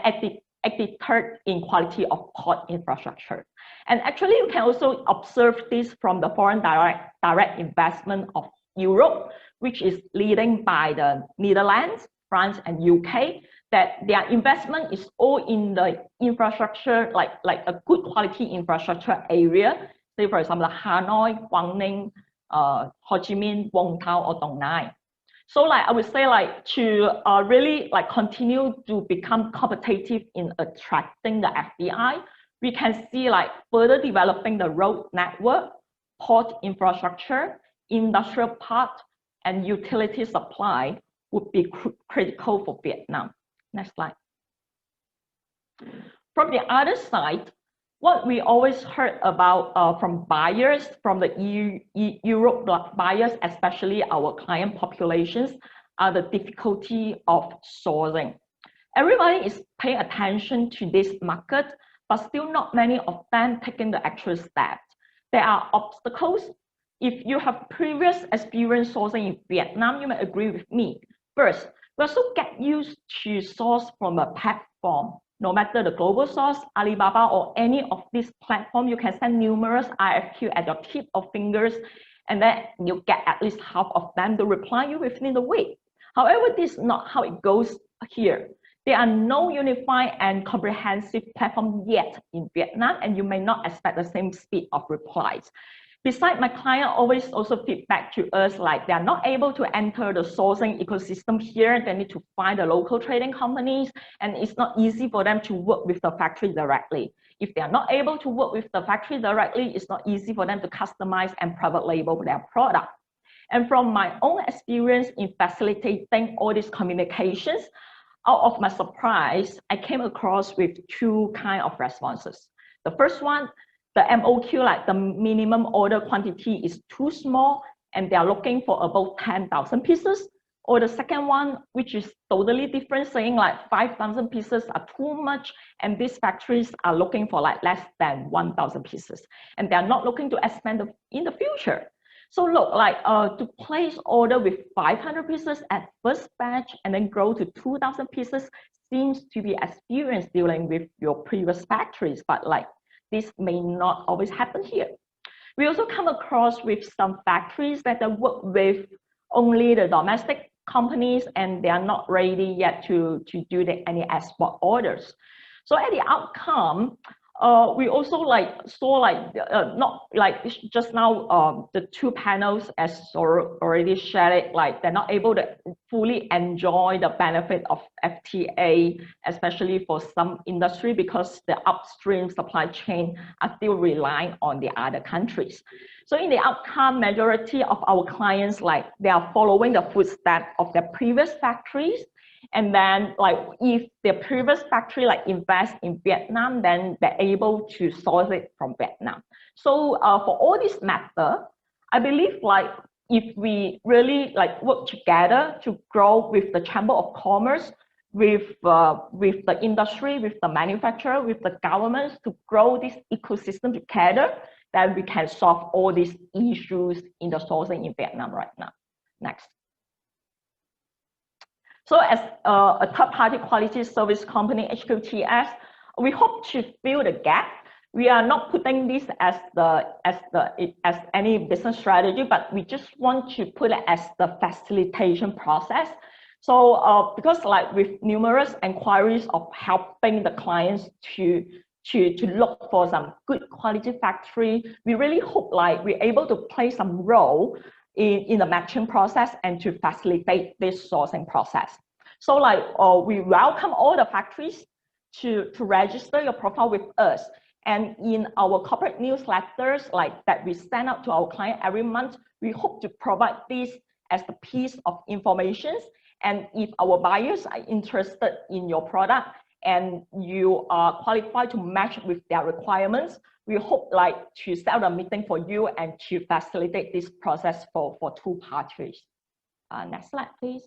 83rd in quality of port infrastructure. And actually, you can also observe this from the foreign direct investment of Europe, which is leading by the Netherlands, France, and UK, that their investment is all in the infrastructure, like a good quality infrastructure area. Say, for example, Hanoi, Quang Ninh, Ho Chi Minh, Vung Tau, or Dong Nai. So like I would say like to really like continue to become competitive in attracting the FDI, we can see like further developing the road network, port infrastructure, industrial park, and utility supply would be critical for Vietnam. Next slide. From the other side, what we always heard about from buyers, from the Europe buyers, especially our client populations, are the difficulty of sourcing. Everybody is paying attention to this market, but still not many of them taking the actual steps. There are obstacles. If you have previous experience sourcing in Vietnam, you may agree with me. First, we also get used to source from a platform. No matter the global source, Alibaba, or any of these platforms, you can send numerous RFQ at your tip of fingers, and then you get at least half of them to reply you within the week. However, this is not how it goes here. There are no unified and comprehensive platform yet in Vietnam, and you may not expect the same speed of replies. Besides, my client always also feedback to us like they are not able to enter the sourcing ecosystem here. They need to find the local trading companies, and it's not easy for them to work with the factory directly. If they are not able to work with the factory directly, it's not easy for them to customize and private label their product. And from my own experience in facilitating all these communications, out of my surprise, I came across with two kinds of responses. The first one, the MOQ, like the minimum order quantity is too small and they are looking for about 10,000 pieces. Or the second one, which is totally different, saying like 5,000 pieces are too much and these factories are looking for like less than 1,000 pieces and they're not looking to expand in the future. So look, like to place order with 500 pieces at first batch and then grow to 2,000 pieces seems to be experienced dealing with your previous factories, but like this may not always happen here. We also come across with some factories that work with only the domestic companies and they are not ready yet to do any export orders. So at the outcome, we also not like just now the two panels as already shared it, like they're not able to fully enjoy the benefit of FTA, especially for some industry because the upstream supply chain are still relying on the other countries. So in the outcome, majority of our clients, like they are following the footsteps of their previous factories. And then like if the previous factory like invest in Vietnam, then they're able to source it from Vietnam. So for all this matter, I believe like if we really like work together to grow with the Chamber of Commerce, with the industry, with the manufacturer, with the governments to grow this ecosystem together, then we can solve all these issues in the sourcing in Vietnam right now. Next. So as a third-party quality service company, HQTS, we hope to fill the gap. We are not putting this as any business strategy, but we just want to put it as the facilitation process. So because like with numerous inquiries of helping the clients to look for some good quality factory, we really hope like we're able to play some role in the matching process and to facilitate this sourcing process. So like we welcome all the factories to register your profile with us. And in our corporate newsletters like that we send out to our client every month, we hope to provide this as a piece of information. And if our buyers are interested in your product and you are qualified to match with their requirements, we hope like to set up a meeting for you and to facilitate this process for two parties. Next slide, please.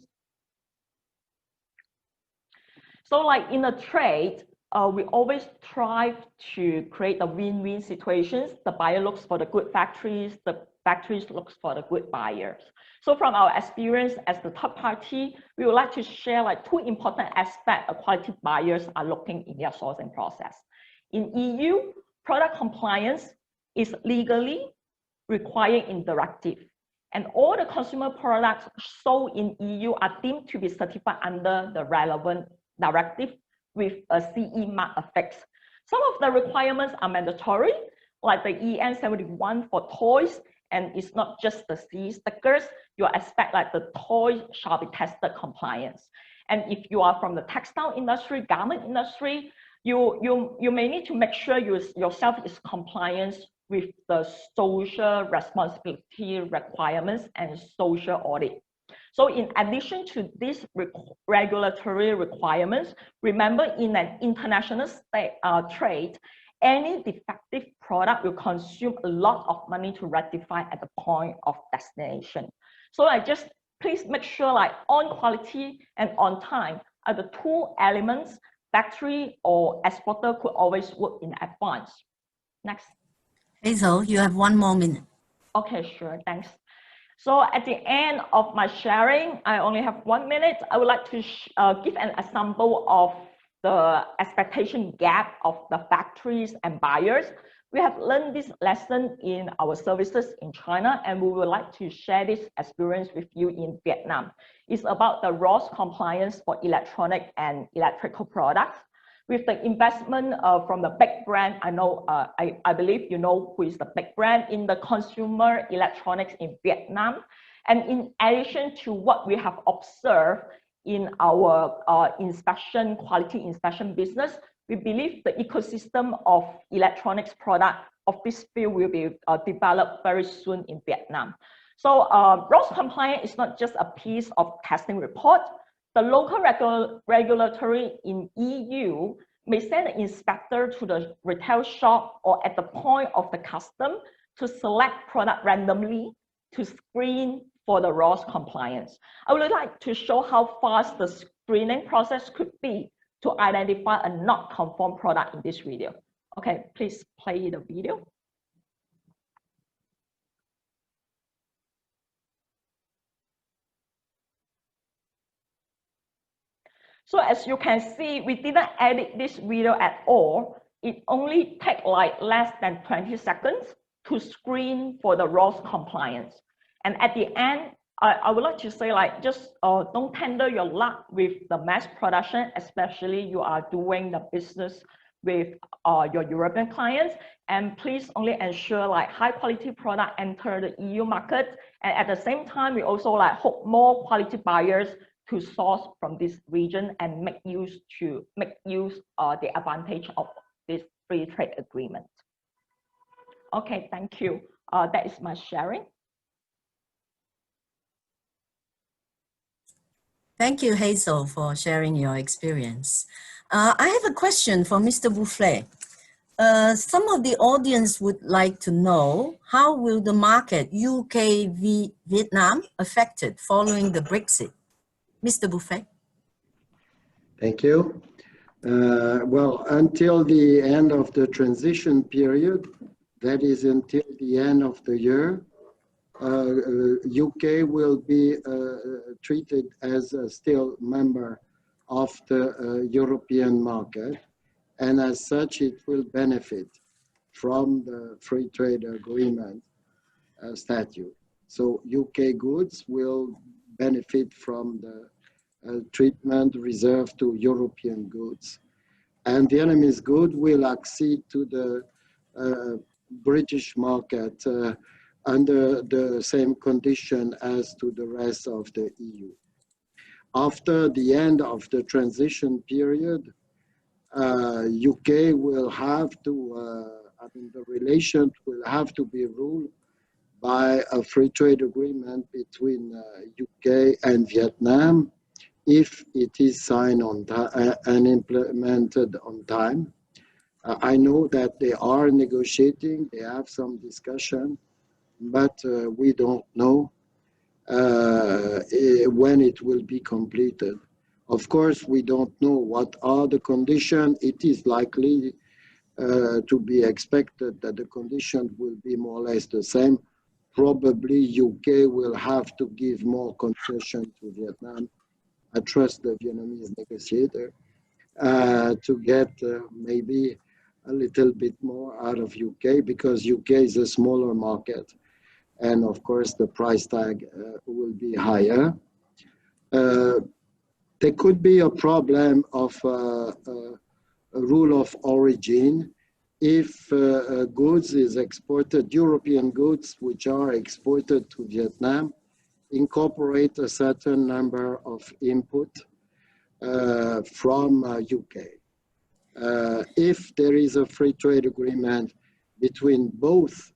So like in a trade, we always try to create a win-win situations. The buyer looks for the good factories, the factories looks for the good buyers. So from our experience as the third party, we would like to share like two important aspects of quality buyers are looking in their sourcing process. In EU, product compliance is legally required in directive. And all the consumer products sold in EU are deemed to be certified under the relevant directive with a CE mark affixed. Some of the requirements are mandatory, like the EN 71 for toys, and it's not just the CE stickers. You expect like the toy shall be tested compliance. And if you are from the textile industry, garment industry, you may need to make sure yourself is compliant with the social responsibility requirements and social audit. So in addition to these regulatory requirements, remember in an international trade, any defective product will consume a lot of money to rectify at the point of destination. So please make sure like on quality and on time are the two elements factory or exporter could always work in advance. Next. Hazel, you have 1 more minute. Okay, sure, thanks. So at the end of my sharing, I only have 1 minute. I would like to give an example of the expectation gap of the factories and buyers. We have learned this lesson in our services in China, and we would like to share this experience with you in Vietnam. It's about the RoHS compliance for electronic and electrical products. With the investment from the big brand, I believe you know who is the big brand in the consumer electronics in Vietnam. And in addition to what we have observed in our quality inspection business, we believe the ecosystem of electronics product of this field will be developed very soon in Vietnam. So RoHS compliance is not just a piece of testing report. The local regulatory in EU may send an inspector to the retail shop or at the point of the custom to select product randomly to screen for the RoHS compliance. I would like to show how fast the screening process could be to identify a not conform product in this video. Okay, please play the video. So as you can see, we didn't edit this video at all. It only takes like less than 20 seconds to screen for the RoHS compliance. And at the end, I would like to say, like, just don't tender your luck with the mass production, especially you are doing the business with your European clients. And please only ensure like high quality product enter the EU market. And at the same time, we also like hope more quality buyers to source from this region and make use the advantage of this free trade agreement. Okay, thank you. That is my sharing. Thank you, Hazel, for sharing your experience. I have a question for Mr. Boufflet. Some of the audience would like to know, how will the market UK v Vietnam affected following the Brexit? Mr. Boufflet. Thank you. Well, until the end of the transition period, that is until the end of the year, UK will be treated as a still member of the European market, and as such it will benefit from the free trade agreement statute. So UK goods will benefit from the treatment reserved to European goods, and Vietnamese goods will accede to the British market under the same condition as to the rest of the EU. After the end of the transition period, UK will have to, the relations will have to be ruled by a free trade agreement between UK and Vietnam if it is signed on and implemented on time. I know that they are negotiating, they have some discussion, but we don't know when it will be completed. Of course, we don't know what are the conditions. It is likely to be expected that the conditions will be more or less the same. Probably UK will have to give more concession to Vietnam. I trust the Vietnamese negotiator to get maybe a little bit more out of UK, because UK is a smaller market. And of course, the price tag will be higher. There could be a problem of a rule of origin if goods is exported, European goods which are exported to Vietnam, incorporate a certain number of input from UK. If there is a free trade agreement between both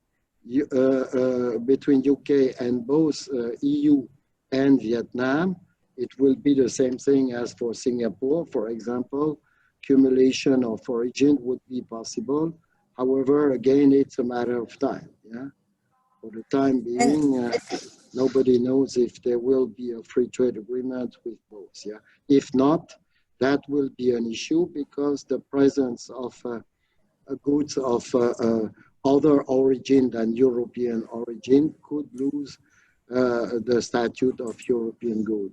between UK and both EU and Vietnam, it will be the same thing as for Singapore, for example. Accumulation of origin would be possible. However, again, it's a matter of time. Yeah, for the time being, nobody knows if there will be a free trade agreement with both. Yeah, if not, that will be an issue, because the presence of goods of other origin than European origin could lose the statute of European good.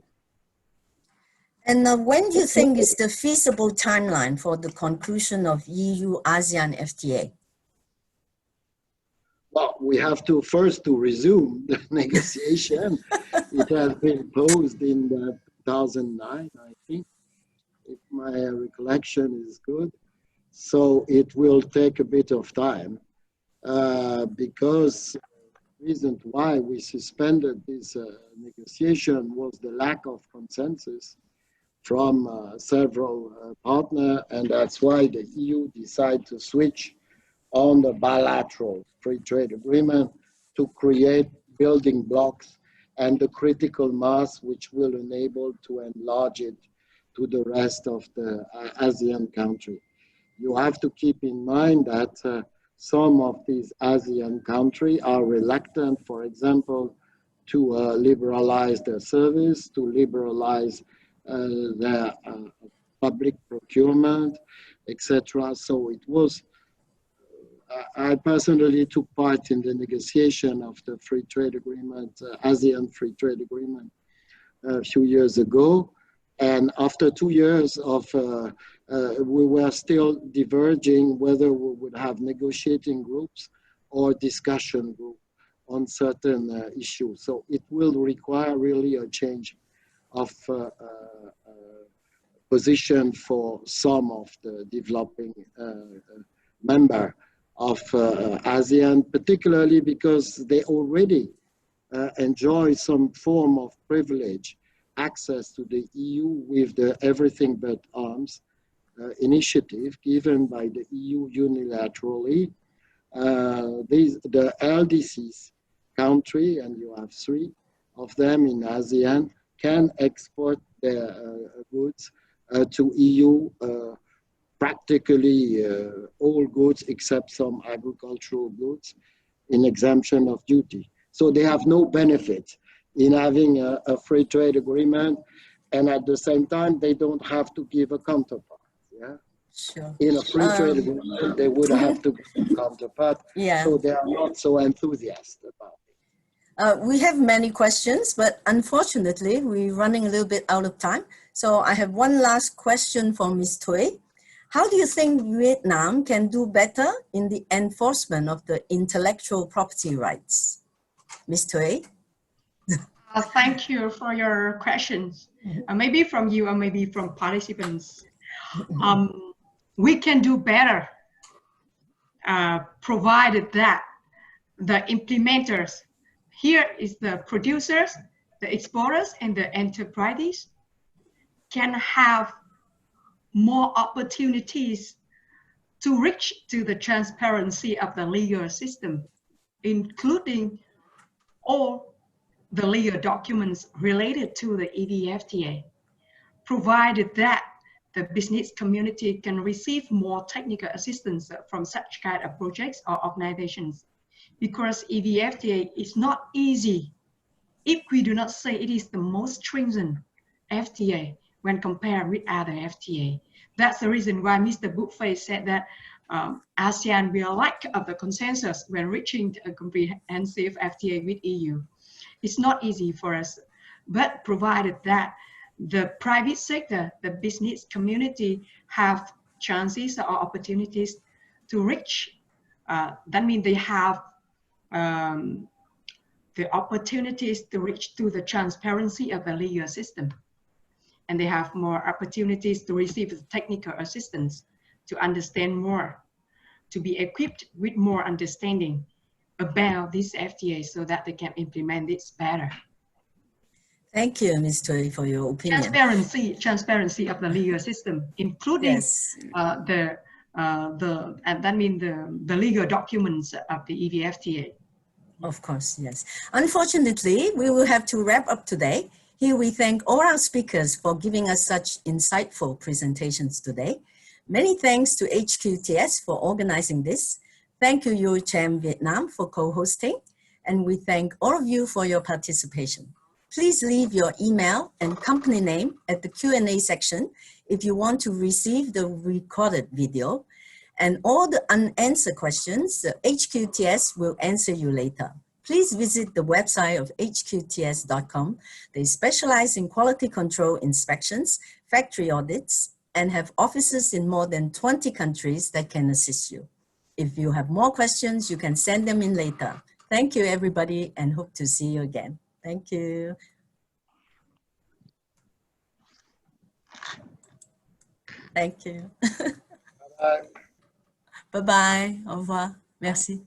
And when do you think is the feasible timeline for the conclusion of EU-ASEAN FTA? Well, we have to first to resume the negotiation. It has been closed in 2009, I think, if my recollection is good. So it will take a bit of time. Because the reason why we suspended this negotiation was the lack of consensus from several partners, and that's why the EU decided to switch on the bilateral free trade agreement to create building blocks and the critical mass which will enable to enlarge it to the rest of the ASEAN country. You have to keep in mind that some of these ASEAN countries are reluctant, for example, to liberalize their service, to liberalize their public procurement, etc. So it was, I personally took part in the negotiation of the free trade agreement, ASEAN free trade agreement a few years ago. And after 2 years of, we were still diverging whether we would have negotiating groups or discussion groups on certain issues. So it will require really a change of position for some of the developing member of ASEAN, particularly because they already enjoy some form of privilege, access to the EU with the Everything But Arms initiative given by the EU unilaterally. The LDCs country, and you have 3 of them in ASEAN, can export their goods to EU, practically all goods except some agricultural goods in exemption of duty. So they have no benefit in having a free trade agreement, and at the same time, they don't have to give a counterpart. Yeah. Sure. In a free trade agreement, they would have to give a counterpart. Yeah. So they are not so enthusiastic about it. We have many questions, but unfortunately, we're running a little bit out of time. So I have one last question for Ms. Thuy. How do you think Vietnam can do better in the enforcement of the intellectual property rights? Ms. Thuy? Thank you for your questions. Maybe from you or maybe from participants. We can do better, provided that the implementers, here is the producers, the exporters, and the enterprises, can have more opportunities to reach to the transparency of the legal system, including all the legal documents related to the EVFTA, provided that the business community can receive more technical assistance from such kind of projects or organizations. Because EVFTA is not easy if we do not say it is the most stringent FTA when compared with other FTA. That's the reason why Mr. Buffet said that ASEAN will lack of the consensus when reaching a comprehensive FTA with EU. It's not easy for us, but provided that the private sector, the business community have chances or opportunities to reach, that means they have the opportunities to reach to the transparency of the legal system. And they have more opportunities to receive technical assistance, to understand more, to be equipped with more understanding about this FTA so that they can implement it better. Thank you, Ms. Thuy, for your opinion. Transparency of the legal system, including Yes. the legal documents of the EVFTA. Of course, yes. Unfortunately, we will have to wrap up today. Here we thank all our speakers for giving us such insightful presentations today. Many thanks to HQTS for organizing this. Thank you, EuroCham Vietnam, for co-hosting. And we thank all of you for your participation. Please leave your email and company name at the Q&A section if you want to receive the recorded video. And all the unanswered questions, HQTS will answer you later. Please visit the website of hqts.com. They specialize in quality control inspections, factory audits, and have offices in more than 20 countries that can assist you. If you have more questions, you can send them in later. Thank you, everybody, and hope to see you again. Thank you. Thank you. Bye-bye. Bye-bye. Au revoir. Merci.